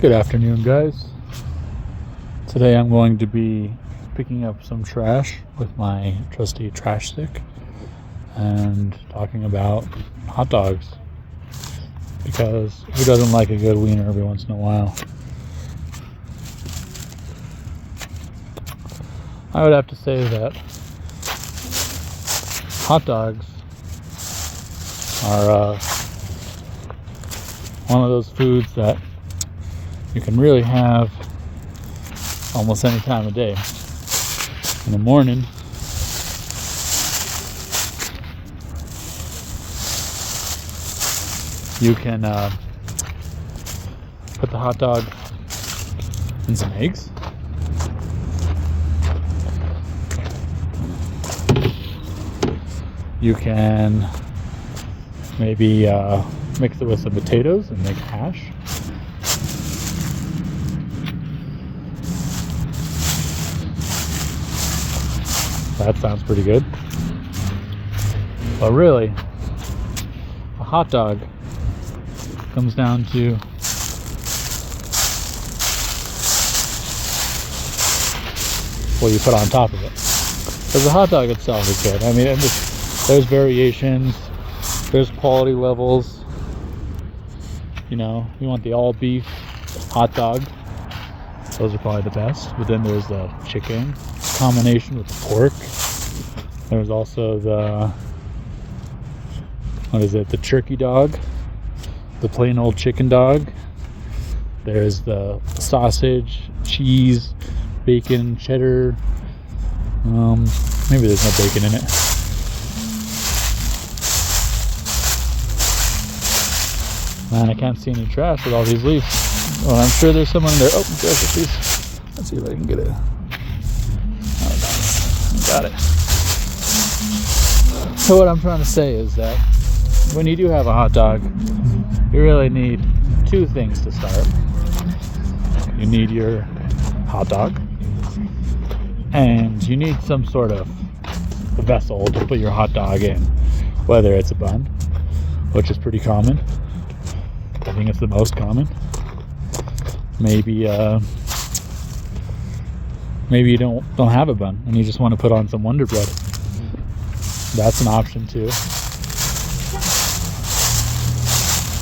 Good afternoon, guys. Today I'm going to be picking up some trash with my trusty trash stick and talking about hot dogs, because who doesn't like a good wiener every once in a while? I would have to say that hot dogs are one of those foods that you can really have almost any time of day. In the morning, you can put the hot dog in some eggs. You can maybe mix it with some potatoes and make hash. That sounds pretty good. But really, a hot dog comes down to what you put on top of it. Because the hot dog itself is good. I mean, there's variations, there's quality levels. You know, you want the all beef hot dog, those are probably the best. But then there's the chicken combination with the pork. There's also the turkey dog, the plain old chicken dog. There's the sausage, cheese, bacon, cheddar. Maybe there's no bacon in it. Man, I can't see any trash with all these leaves. Oh, I'm sure there's someone in there. Oh, there's a piece. Let's see if I can get it. Got it. So what I'm trying to say is that when you do have a hot dog, you really need two things to start. You need your hot dog, and you need some sort of vessel to put your hot dog in, whether it's a bun, which is pretty common. I think it's the most common. Maybe you don't have a bun and you just want to put on some Wonder Bread. That's an option too.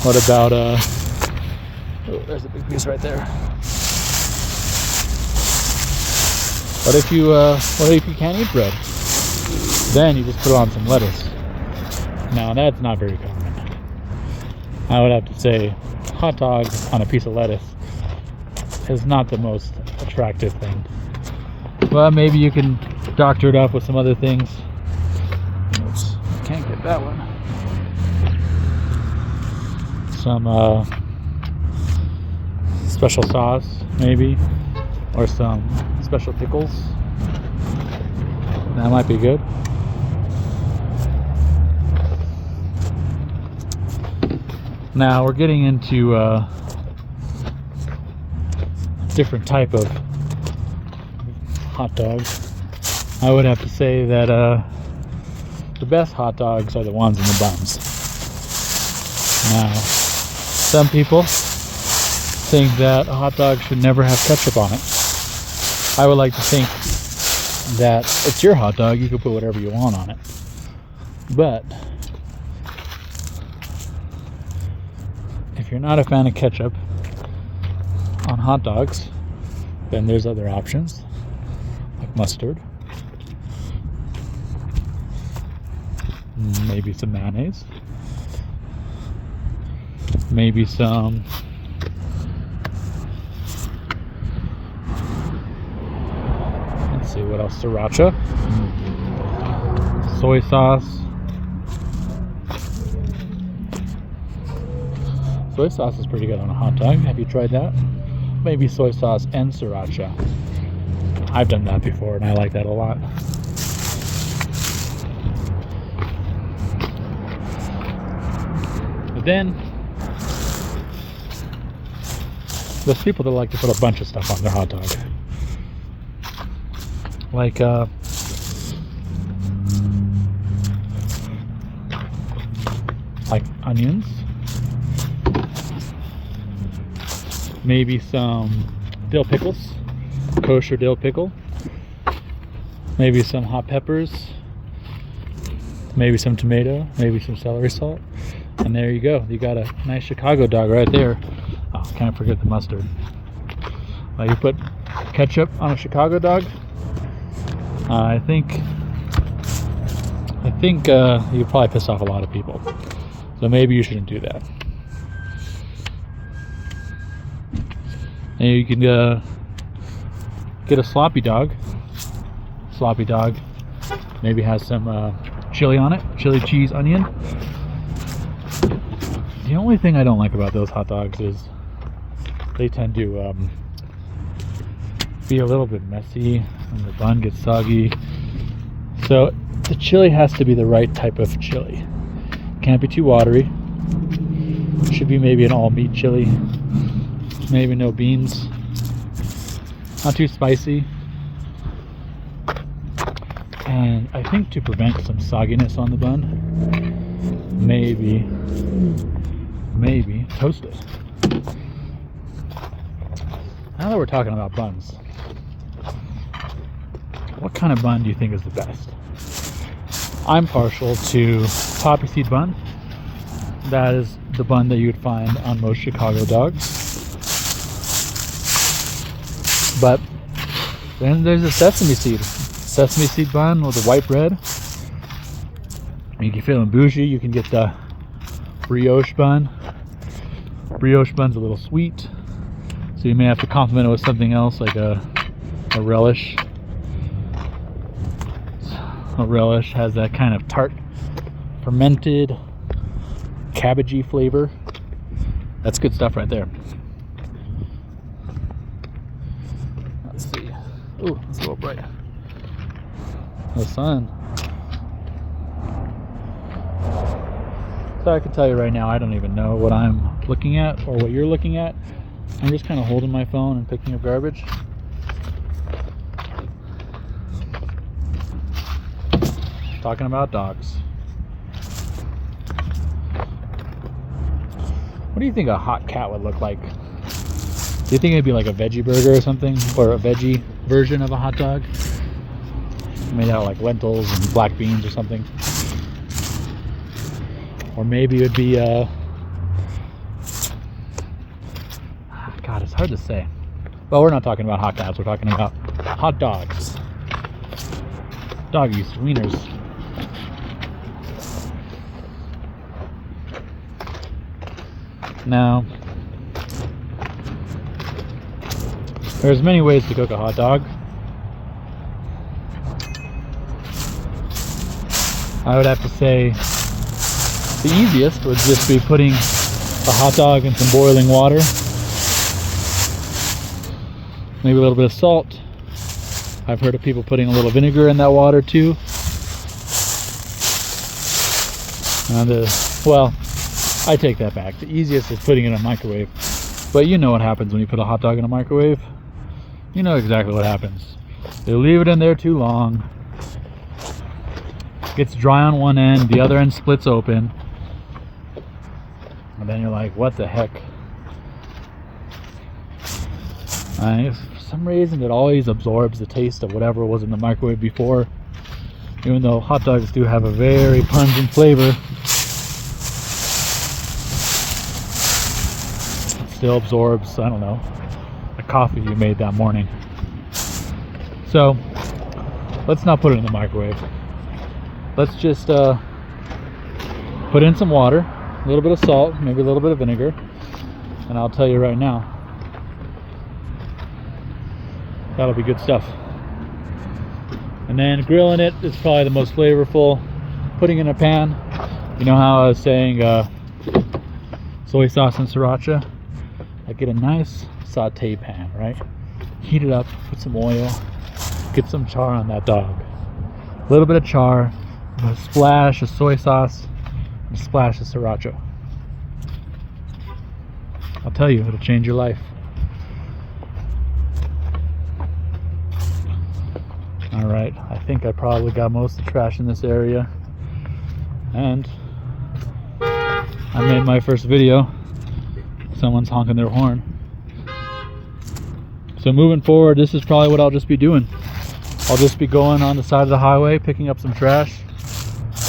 What about oh, there's a big piece right there. What if you can't eat bread? Then you just put on some lettuce. Now that's not very common. I would have to say hot dog on a piece of lettuce is not the most attractive thing. Well, maybe you can doctor it up with some other things. Oops, can't get that one. Some special sauce, maybe, or some special pickles. That might be good. Now we're getting into a different type of hot dogs. I would have to say that the best hot dogs are the ones in the buns. Now, some people think that a hot dog should never have ketchup on it. I would like to think that it's your hot dog, you can put whatever you want on it. But if you're not a fan of ketchup on hot dogs, then there's other options like mustard, maybe some mayonnaise, maybe some let's see what else, sriracha, soy sauce. Soy sauce is pretty good on a hot dog. Have you tried that? Maybe soy sauce and sriracha. I've done that before and I like that a lot. But then there's people that like to put a bunch of stuff on their hot dog. Like onions, maybe some dill pickles, kosher dill pickle, maybe some hot peppers, maybe some tomato, maybe some celery salt, and there you go. You got a nice Chicago dog right there. Oh, can't forget the mustard. You put ketchup on a Chicago dog. I think you probably piss off a lot of people, so maybe you shouldn't do that. And you can get a sloppy dog. Sloppy dog maybe has some chili on it, chili, cheese, onion. The only thing I don't like about those hot dogs is they tend to be a little bit messy and the bun gets soggy. So the chili has to be the right type of chili. Can't be too watery. Should be maybe an all meat chili. Maybe no beans. Not too spicy. And I think to prevent some sogginess on the bun, maybe toast it. Now that we're talking about buns, what kind of bun do you think is the best? I'm partial to poppy seed bun. That is the bun that you would find on most Chicago dogs. But then there's a sesame seed bun with the white bread. And you can feel bougie, you can get the brioche bun. Brioche bun's a little sweet, so you may have to complement it with something else like a relish. A relish has that kind of tart, fermented, cabbagey flavor. That's good stuff right there. Let's see. Ooh, it's a little bright. The sun. So I can tell you right now, I don't even know what I'm looking at or what you're looking at. I'm just kind of holding my phone and picking up garbage. Talking about dogs. What do you think a hot cat would look like? Do you think it'd be like a veggie burger or something? Or a veggie version of a hot dog? Made out of like lentils and black beans or something. Or maybe it would be God, it's hard to say. Well, we're not talking about hot cats, we're talking about hot dogs. Doggies, wieners. Now, there's many ways to cook a hot dog. I would have to say the easiest would just be putting a hot dog in some boiling water, maybe a little bit of salt. I've heard of people putting a little vinegar in that water too. And well, I take that back. The easiest is putting it in a microwave. But you know what happens when you put a hot dog in a microwave. You know exactly what happens. They leave it in there too long. It gets dry on one end, the other end splits open. And then you're like, what the heck? For some reason, it always absorbs the taste of whatever was in the microwave before. Even though hot dogs do have a very pungent flavor, it still absorbs, I don't know, the coffee you made that morning. So, let's not put it in the microwave. Let's just put in some water, a little bit of salt, maybe a little bit of vinegar, and I'll tell you right now, that'll be good stuff. And then grilling it is probably the most flavorful. Putting in a pan, you know how I was saying soy sauce and sriracha? I get a nice saute pan, right? Heat it up, put some oil, get some char on that dog. A little bit of char, a splash of soy sauce, and a splash of sriracha. I'll tell you, it'll change your life. Alright, I think I probably got most of the trash in this area. And I made my first video. Someone's honking their horn. So moving forward, this is probably what I'll just be doing. I'll just be going on the side of the highway, picking up some trash,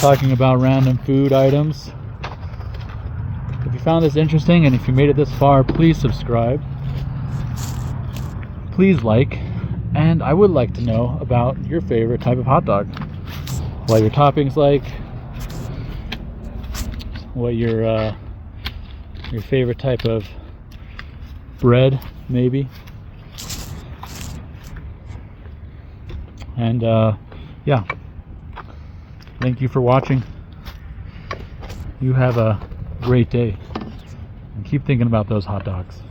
talking about random food items. If you found this interesting and if you made it this far, please subscribe. Please like. And I would like to know about your favorite type of hot dog. What your toppings like. What your favorite type of bread, maybe. And yeah, thank you for watching. You have a great day, and keep thinking about those hot dogs.